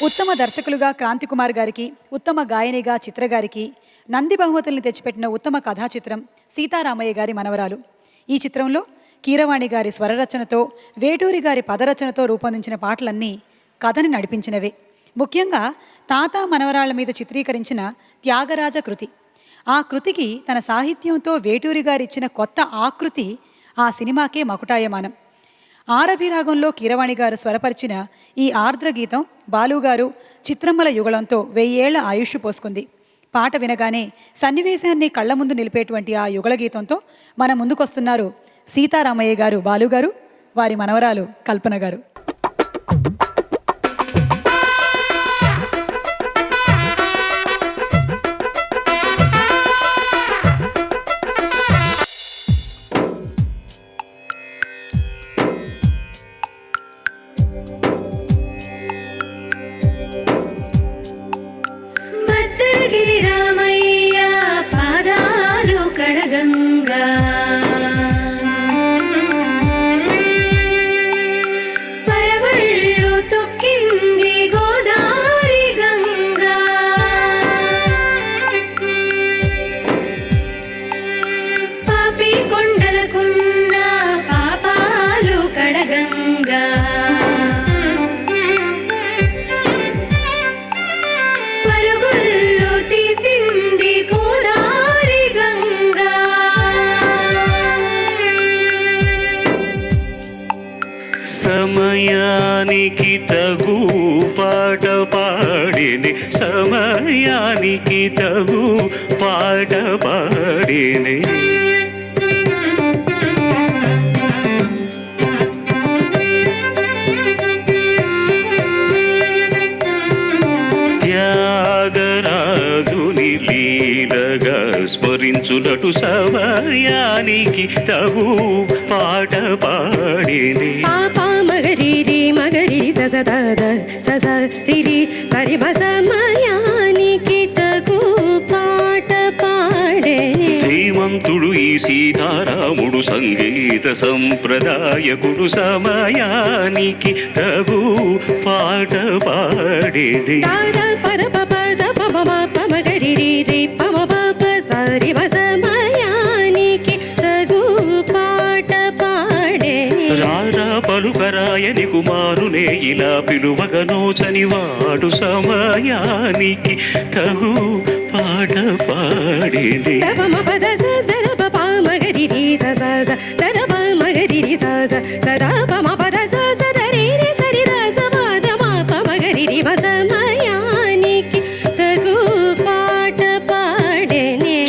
ఉత్తమ దర్శకులుగా క్రాంతి కుమార్ గారికి, ఉత్తమ గాయనిగా చిత్ర గారికి నంది బహుమతుల్ని తెచ్చిపెట్టిన ఉత్తమ కథా చిత్రం సీతారామయ్య గారి మనవరాలు. ఈ చిత్రంలో కీరవాణి గారి స్వరరచనతో, వేటూరి గారి పదరచనతో రూపొందించిన పాటలన్నీ కథని నడిపించినవే. ముఖ్యంగా తాత మనవరాళ్ల మీద చిత్రీకరించిన త్యాగరాజ కృతి. ఆ కృతికి తన సాహిత్యంతో వేటూరి గారు ఇచ్చిన కొత్త ఆకృతి ఆ సినిమాకే మకుటాయమానం. ఆరభిరాగంలో కీరవాణి గారు స్వరపరిచిన ఈ ఆర్ద్ర గీతం బాలుగారు చిత్రమ్మల యుగళంతో 1000 ఏళ్ల ఆయుష్ పోసుకుంది. పాట వినగానే సన్నివేశాన్ని కళ్ల ముందు నిలిపేటువంటి ఆ యుగళ గీతంతో మన ముందుకొస్తున్నారు సీతారామయ్య గారు బాలుగారు, వారి మనవరాలు కల్పన గారు. సమయానికి తగు పాట పాడిని, సమయానికి తగు పాట పాడిని. త్యాగరాజుని లీలగా స్మరించునటు సమయానికి తగు పాట పాడిని. మగరి సరి సరి సమయానికి తగు పాట పాడే. ధీమంతుడు ఈ సీతారాముడు సంగీత సంప్రదాయకుడు, సమయానికి తగు పాట పాడేది. సరి సమయానికి తగు పాట పాడే. రారా పలుకరాయని కుమారునే ఇలా పిలువగనోచని వాడు, సమయానికి తగు పాట పాడేది.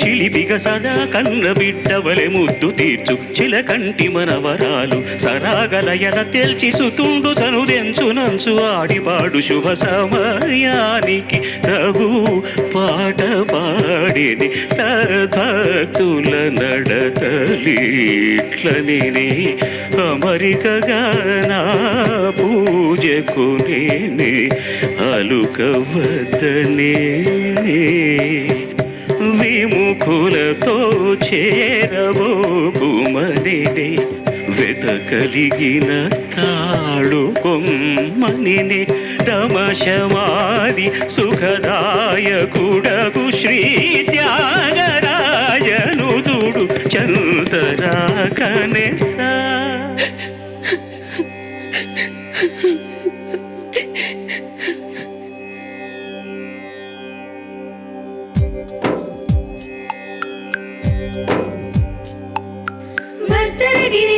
చిలిపిగా సదా కన్న బిడ్డవలె ముద్దు తీర్చు చిలకంటి మనవరాలు, సరాగలయల తెల్చి సుతుండు సనుదెంచునంచు ఆడిపాడు శుభ సమయానికి తగు పాట పాడేది. సద్భక్తుల నడతలిట్లని అమరికగా నా పూజకు నేనే అలుకవద్దనే. విముఖులతో చేరబోకుమనినే వెతకలిగిన తాడు కొమ్మనినే. తమశమాది సుఖదాయకుడగు శ్రీ త్యాగరాజనుదుడు చంతరా కనెసా.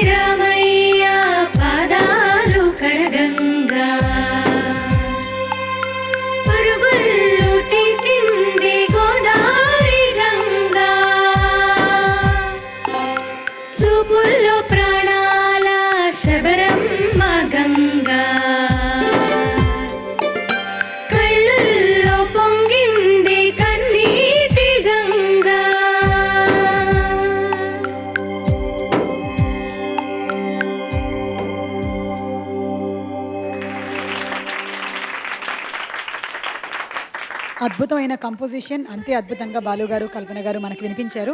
రామయ్య పాదాలు కడగంగా, పరుగుళ్ళు తీసింది గోదావరి గంగా. చూపుల్లో ప్రాణాల శబరమ్మ గంగా, కళ్ళల్లో పొంగింది కన్నీటి గంగా. అద్భుతమైన కంపోజిషన్, అంతే అద్భుతంగా బాలుగారు కల్పన గారు మనకు వినిపించారు.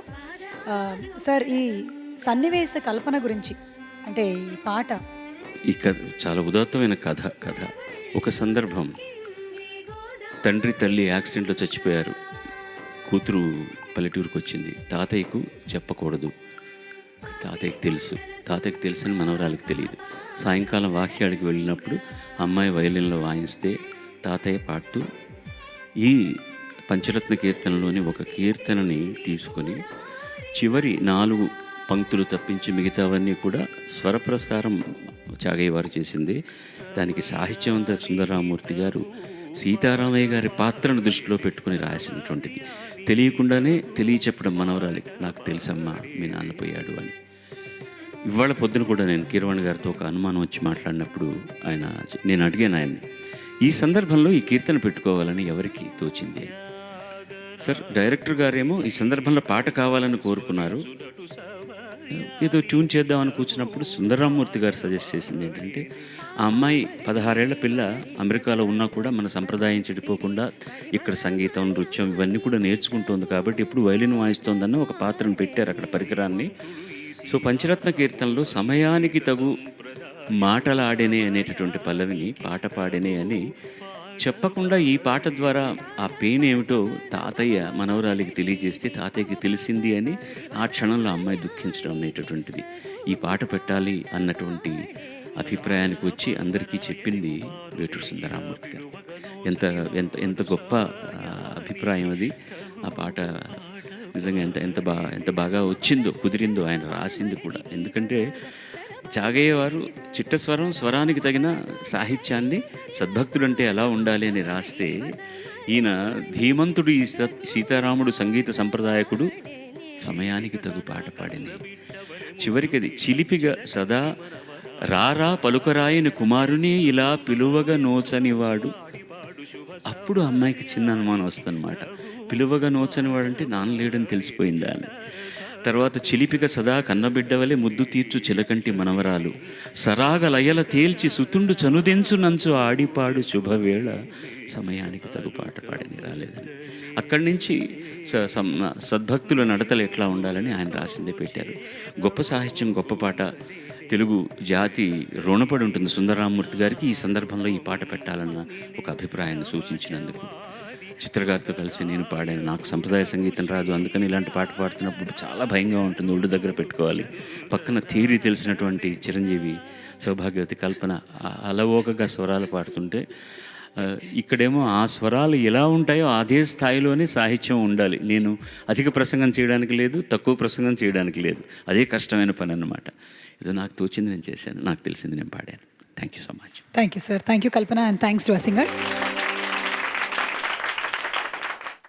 సార్, ఈ సన్నివేశ కల్పన గురించి అంటే ఈ పాట ఈ కథ చాలా ఉదాత్తమైన కథ. ఒక సందర్భం, తండ్రి తల్లి యాక్సిడెంట్లో చచ్చిపోయారు. కూతురు పల్లెటూరుకు వచ్చింది. తాతయ్యకు చెప్పకూడదు, తాతయ్యకి తెలుసు. తాతయ్యకి తెలుసని మనవరాలకు తెలియదు. సాయంకాలం వాక్యాడికి వెళ్ళినప్పుడు అమ్మాయి వయలిన్లో వాయిస్తే తాతయ్య పాడుతూ ఈ పంచరత్న కీర్తనలోని ఒక కీర్తనని తీసుకొని చివరి 4 పంక్తులు తప్పించి మిగతావన్నీ కూడా స్వరప్రసారం చాగయ్య వారు చేసింది. దానికి సాహిత్యవంత సుందరరామూర్తి గారు సీతారామయ్య గారి పాత్రను దృష్టిలో పెట్టుకుని రాసినటువంటిది. తెలియకుండానే తెలియచెప్పడం మనవరాలి, నాకు తెలుసమ్మా మీ నాన్న పోయాడు అని. ఇవాళ పొద్దున కూడా నేను కీరవాణి గారితో ఒక అనుమానం వచ్చి మాట్లాడినప్పుడు నేను అడిగాను ఆయన్ని, ఈ సందర్భంలో ఈ కీర్తన పెట్టుకోవాలని ఎవరికి తోచింది? సార్, డైరెక్టర్ గారేమో ఈ సందర్భంలో పాట కావాలని కోరుకున్నారు. ఏదో ట్యూన్ చేద్దామని కూర్చున్నప్పుడు సుందరరామూర్తి గారు సజెస్ట్ చేసింది ఏంటంటే, ఆ అమ్మాయి 16 ఏళ్ల పిల్ల అమెరికాలో ఉన్నా కూడా మన సంప్రదాయం చెడిపోకుండా ఇక్కడ సంగీతం, నృత్యం ఇవన్నీ కూడా నేర్చుకుంటుంది కాబట్టి ఇప్పుడు వైలిన్ వాయిస్తోందన్న ఒక పాత్రను పెట్టారు అక్కడ, పరికరాన్ని. సో పంచరత్న కీర్తనలో సమయానికి తగు మాటలాడేనే అనేటటువంటి పల్లవిని పాట పాడేనే అని చెప్పకుండా ఈ పాట ద్వారా ఆ పెయిన్ ఏమిటో తాతయ్య మనవరాలికి తెలియజేస్తే తాతయ్యకి తెలిసింది అని ఆ క్షణంలో అమ్మాయి దుఃఖించడం అనేటటువంటిది. ఈ పాట పెట్టాలి అన్నటువంటి అభిప్రాయానికి వచ్చి అందరికీ చెప్పింది వేటూరు సుందరరామూర్తి గారు. ఎంత ఎంత ఎంత గొప్ప అభిప్రాయం అది. ఆ పాట నిజంగా ఎంత బాగా వచ్చిందో, కుదిరిందో, ఆయన రాసింది కూడా. ఎందుకంటే చాగయ్య వారు చిట్టస్వరం, స్వరానికి తగిన సాహిత్యాన్ని, సద్భక్తుడంటే ఎలా ఉండాలి అని రాస్తే, ఈయన ధీమంతుడు, ఈ సీతారాముడు సంగీత సంప్రదాయకుడు, సమయానికి తగు పాట పాడింది. చివరికి అది చిలిపిగా సదా రారా పలుకరాయని కుమారుని ఇలా పిలువగా నోచనివాడు. అప్పుడు అమ్మాయికి చిన్న అనుమానం వస్తుందన్నమాట. పిలువగా నోచనివాడంటే నాన్న లేడని తెలిసిపోయిందా అని. తర్వాత చిలిపిక సదా కన్నబిడ్డవలే ముద్దు తీర్చు చిలకంటి మనవరాలు, సరాగ లయల తేల్చి సుతుండు చనుదెంచు నంచు ఆడిపాడు శుభవేళ, సమయానికి తగు పాట పాడని రాలేదని. అక్కడి నుంచి సద్భక్తుల నడతలు ఎట్లా ఉండాలని ఆయన రాసిందే పెట్టారు. గొప్ప సాహిత్యం, గొప్ప పాట. తెలుగు జాతి రుణపడి ఉంటుంది సుందరరామూర్తి గారికి. ఈ సందర్భంలో ఈ పాట పెట్టాలన్న ఒక అభిప్రాయాన్ని సూచించినందుకు చిత్రగారితో కలిసి నేను పాడాను. నాకు సంప్రదాయ సంగీతం రాదు, అందుకని ఇలాంటి పాట పాడుతున్నప్పుడు చాలా భయంగా ఉంటుంది, ఒళ్ళు దగ్గర పెట్టుకోవాలి. పక్కన థియరీ తెలిసినటువంటి చిరంజీవి, సౌభాగ్యవతి, కల్పన అలవోకగా స్వరాలు పాడుతుంటే, ఇక్కడేమో ఆ స్వరాలు ఎలా ఉంటాయో అదే స్థాయిలోనే సాహిత్యం ఉండాలి. నేను అధిక ప్రసంగం చేయడానికి లేదు, తక్కువ ప్రసంగం చేయడానికి లేదు. అదే కష్టమైన పని అన్నమాట. ఏదో నాకు తోచింది నేను చేశాను, నాకు తెలిసింది నేను పాడాను. Thank you so much. Thank you sir. Thank you Kalpana, and thanks to our singers.